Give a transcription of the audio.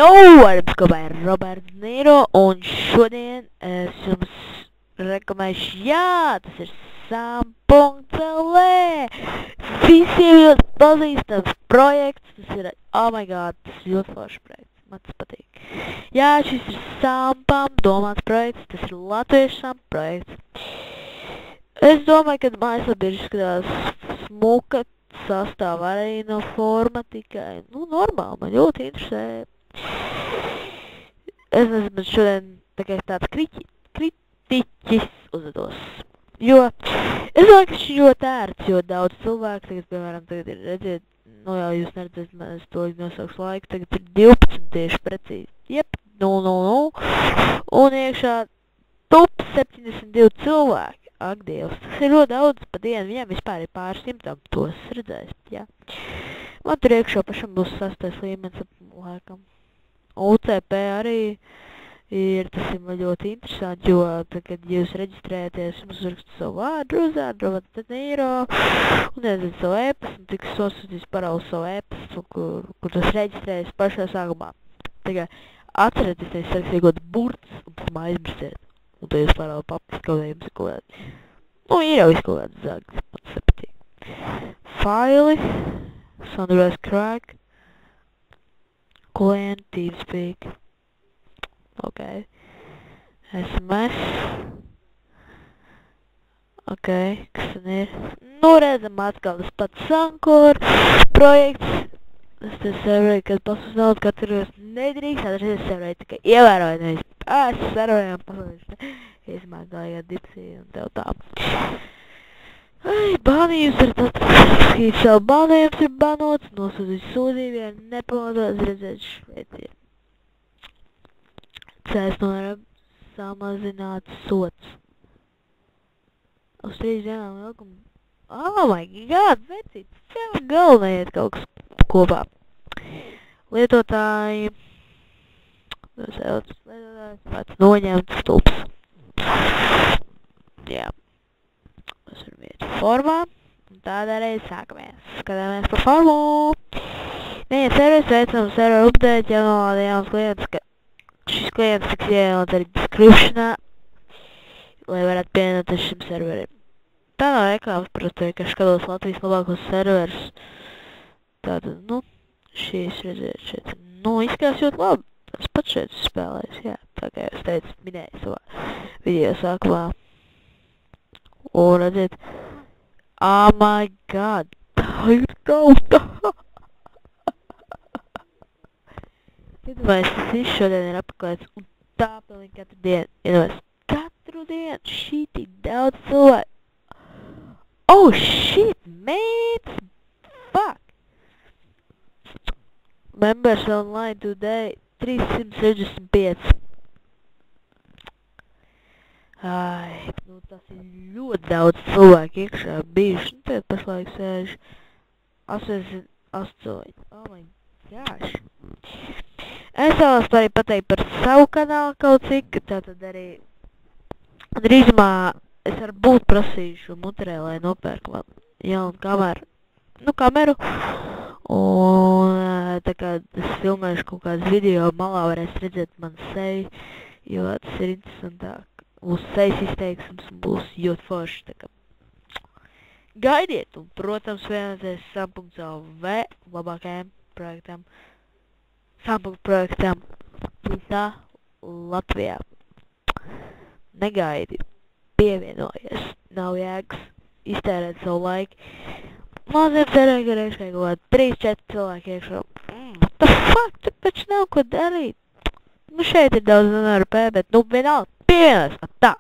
Jau, ar jums kopā ir Roberts Nīro, un šodien es jums rekomendēšu, jā, tas ir Sam.lv. Visiem ļoti pazīstams projekts, tas ir, oh my god, tas ir ļoti foršs projekts, man tas patīk. Jā, šis ir Sampam domāts projekts, tas ir latviešu Samp projekts. Es domāju, ka mājaslapa izskatās smuka, sastāv arī no forma tikai, normāli, man ļoti interesē. Es nezinu, bet šodien tāds kritiķis uzvedos. Jo, es domāju, ka šis ļoti ērts, jo daudz cilvēku, tagad, piemēram, tagad ir, redziet, jau jūs neredzat, es to nosauks laiku, tagad ir 12 tieši precīzi. Jep, 000, un iekšā top 72 cilvēki. Ak, Dievs, tas ir ļoti daudz pa dienu, viņam vispār ir pāris simtam, tos redzēs, jā. Man tur iekšā pašam būs 6. līmenis, laikam. UCP arī ir, tas ir man ļoti interesanti, jo, kad jūs reģistrējaties, jums uzrakstu savu vārdu, Roberts Nīro, un iedzat savu e-pastu, un tiks nosūtīs paraugu savu e-pastu, kur tas reģistrējas pašā sākumā. Tikai atcerieties, nevis sarakstīt kaut burts, un pēc tam aizmirstiet. Un tad jūs paraugu papis, kaut jums ir kaut kāds. Ir jau visu kaut kāds zags, man tas nepatīk. Faili, Sunrise Crack, Client, TeamSpeak. Ok. SMS. Ok, kas tad ir? Redzam atkal tas pats Sankor projekts. Tas ir serveri, kad pasūs naudu katru nedrīkst atrasties serveri, tikai ievērojot nevis serveriem pasūs. Izmēgājāt dipsiju un tev tā. Bānījums varat atskīt savu bānījums ir banots, nosūtīt sūdzību, ja nepamatot redzēt šeit ir. Cēs norab samazināt sots. Uz 3 dienām ilgumu. Oh my god, vecīt, tev galvenaiet kaut kas kopā. Lietotāji, pats noņemts stulps. Jā. Tas ir vieta formā, un tādēļ sākamies. Skatāmies par formu. Neiet serveris, veicam serveru update, jānolāda jauns klients, ka šis klients tiks ienot arī descriptionā, lai varētu pievienoties šim serverim. Tā nav reklāmas, protams, ka skatos Latvijas labākos serverus. Tātad, šīs redziet šeit. Izskatās ļoti labi. Tas pats šeit spēlēs, jā. Tā kā jūs teicu, minēju savā video sākumā. Un redziet. Oh my god. Tā ir tauta. Iedomājies, tas viss šodien ir apmeklēts. Un tā pilnīgi katru dienu. Iedomājies, katru dienu šī tik daudz cilvēku. Oh shit, man. Fuck. Members online today 365. Tas ir ļoti daudz cilvēku iekšā bijuši. Tagad pašlaik sēž 88. Oh my gosh. Es vēlos arī pateikt par savu kanālu kaut cik. Tātad arī drīzumā es varbūt prasīšu muterē, lai nopērku man jaunu kameru. Un tā kā es filmēšu kaut kādas video, malā varēs redzēt man seju, jo tas ir interesantāk. Būs sejas izteiksmes un būs ļoti forši, tā kā gaidiet un, protams, vienoties Sam.lv labākajiem projektam, Samp projektam visā Latvijā. Negaidi, pievienojies, nav jēgas iztērēt savu laiku. Maziem cerēju, ka iekšā kaut kādi 3-4 cilvēki iekšā. What the fuck, tur taču nav ko darīt. Šeit ir daudz NRP, bet vienalga pievienojas. Tā.